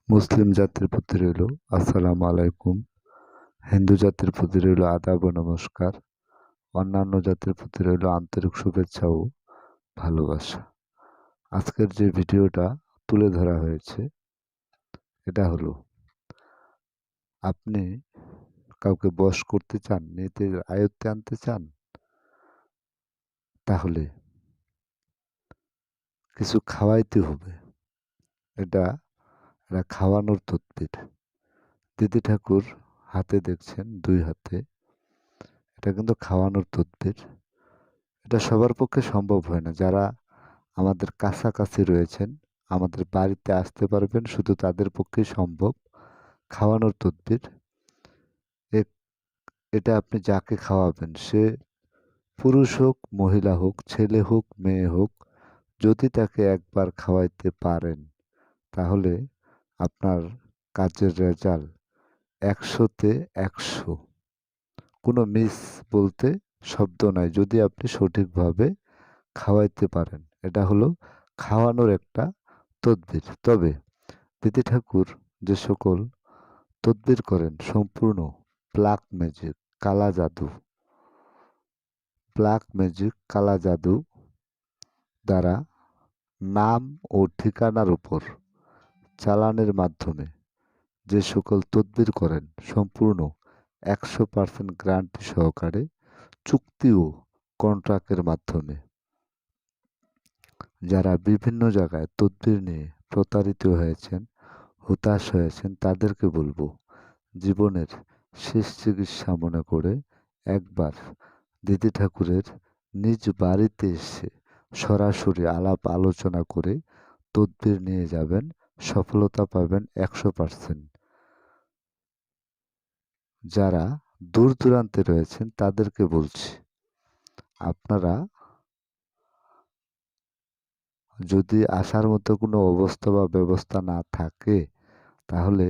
মুসলিম জাতির প্রতি রইল আসসালামু আলাইকুম। হিন্দু জাতির প্রতি রইল আদাব ও নমস্কার। অন্যান্য জাতির প্রতি রইল আন্তরিক শুভেচ্ছা ও ভালোবাসা। আজকের যে ভিডিওটা তুলে ধরা হয়েছে এটা হলো, আপনি কাউকে বশ করতে চান, নিজের আয়ত্তে আনতে চান, তাহলে কিছু খাওয়াইতে হবে। এটা এটা খাওয়ানোর তদবির। দিদি ঠাকুর হাতে দেখছেন, 2 হাতে। এটা কিন্তু খাওয়ানোর তদবির। এটা সবার পক্ষে সম্ভব হয় না। যারা আমাদের কাছাকাছি রয়েছেন, আমাদের বাড়িতে আসতে পারবেন, শুধু তাদের পক্ষেই সম্ভব খাওয়ানোর তদবির। এ- এটা আপনি যাকে খাওয়াবেন, সে পুরুষ হোক, মহিলা হোক, ছেলে হোক, মেয়ে হোক, যদি তাকে একবার খাওয়াইতে পারেন, তাহলে আপনার কাজের রেজাল্ট 100-তে 100। কোনো মিস বলতে শব্দ নাই, যদি আপনি সঠিকভাবে খাওয়াইতে পারেন। এটা হলো খাওয়ানোর একটা তদবির। তবে দিদি ঠাকুর যে সকল তদবির করেন, সম্পূর্ণ ব্ল্যাক ম্যাজিক, কালা জাদু। ব্ল্যাক ম্যাজিক, কালা জাদু দ্বারা নাম ও ঠিকানার উপর চালানের মাধ্যমে যে সকল তদবির করেন, সম্পূর্ণ 100% গ্যারান্টি সহকারে, চুক্তি ও কন্ট্রাক্টের মাধ্যমে। যারা বিভিন্ন জায়গায় তদবির নিয়ে প্রতারিত হয়েছেন, হতাশ হয়েছেন, তাদেরকে বলবো, জীবনের শেষ চিকিৎসা মনে করে একবার দিদি ঠাকুরের নিজ বাড়িতে এসে সরাসরি আলাপ আলোচনা করে তদবির নিয়ে যাবেন, সফলতা পাবেন 100%। যারা দূর দূরান্তে রয়েছেন তাদেরকে বলছি, আপনারা যদি আসার মতো কোনো অবস্থা বা ব্যবস্থা না থাকে, তাহলে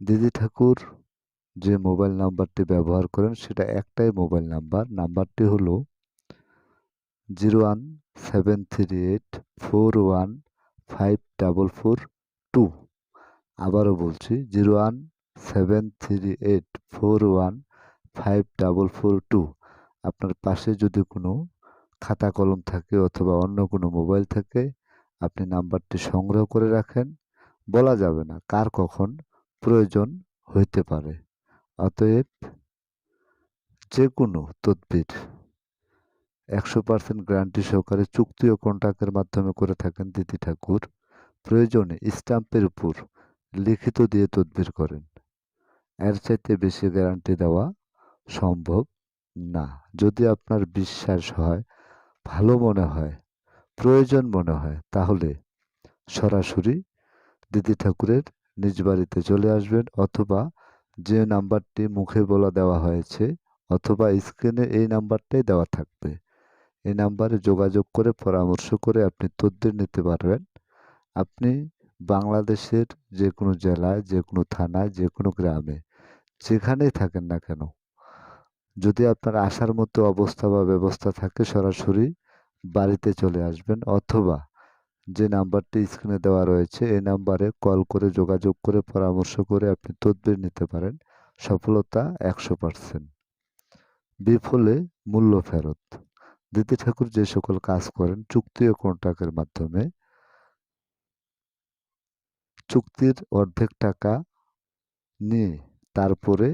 দিদি ঠাকুর যে মোবাইল নাম্বারটি ব্যবহার করেন সেটা একটাই মোবাইল নাম্বার। নাম্বারটি হলো 01738415442। আবারও বলছি, 01738415442। আপনার পাশে যদি কোনো খাতা কলম থাকে অথবা অন্য কোনো মোবাইল থাকে, আপনি নাম্বারটি সংগ্রহ করে রাখেন। বলা যাবে না কার কখন প্রয়োজন হইতে পারে। অতএব যে কোনো তদবির 100% গ্যারান্টি সহকারে চুক্তি ও কন্ট্রাক্টের মাধ্যমে করে থাকেন দিদি ঠাকুর। প্রয়োজনে স্ট্যাম্পের উপর লিখিত দিয়ে তদবির করেন। এর চাইতে বেশি গ্যারান্টি দেওয়া সম্ভব না। যদি আপনার বিশ্বাস হয়, ভালো মনে হয়, প্রয়োজন মনে হয়, তাহলে সরাসরি দিদি ঠাকুরের নিজ বাড়িতে চলে আসবেন, অথবা যে নাম্বারটি মুখে বলা দেওয়া হয়েছে অথবা স্ক্রিনে এই নাম্বারটাই দেওয়া থাকবে, এই নাম্বারে যোগাযোগ করে পরামর্শ করে আপনি তদবির নিতে পারবেন। আপনি বাংলাদেশের যে কোনো জেলায়, যে কোনো থানায়, যে কোনো গ্রামে, যেখানেই থাকেন না কেন, যদি আপনার আসার মতো অবস্থা বা ব্যবস্থা থাকে, সরাসরি বাড়িতে চলে আসবেন, অথবা যে নাম্বারটি স্ক্রিনে দেওয়া রয়েছে এই নাম্বারে কল করে যোগাযোগ করে পরামর্শ করে আপনি তদবির নিতে পারেন। সফলতা 100%। বিফলে মূল্য ফেরত। দিদি ঠাকুর যে সকল কাজ করেন চুক্তি ও কন্ট্রাক্টের মাধ্যমে, চুক্তির অর্ধেক টাকা নিয়ে তারপরে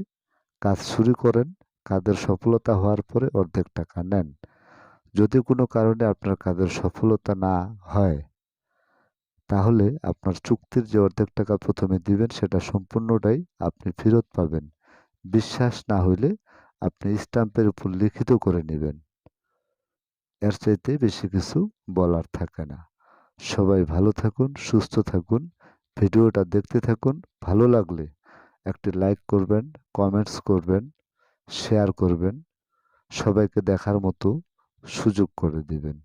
কাজ শুরু করেন, কাজের সফলতা হওয়ার পরে অর্ধেক টাকা নেন। যদি কোনো কারণে আপনার কাজের সফলতা না হয়, তাহলে আপনার চুক্তির যে অর্ধেক টাকা প্রথমে দিবেন সেটা সম্পূর্ণটাই আপনি ফেরত পাবেন। বিশ্বাস না হইলে আপনি স্ট্যাম্পের উপর লিখিত করে নেবেন। এর চাইতে বেশি কিছু বলার থাকে না। সবাই ভালো থাকুন, সুস্থ থাকুন, ভিডিওটা দেখতে থাকুন। ভালো লাগলে একটি লাইক করবেন, কমেন্টস করবেন, শেয়ার করবেন, সবাইকে দেখার মতো সুযোগ করে দিবেন।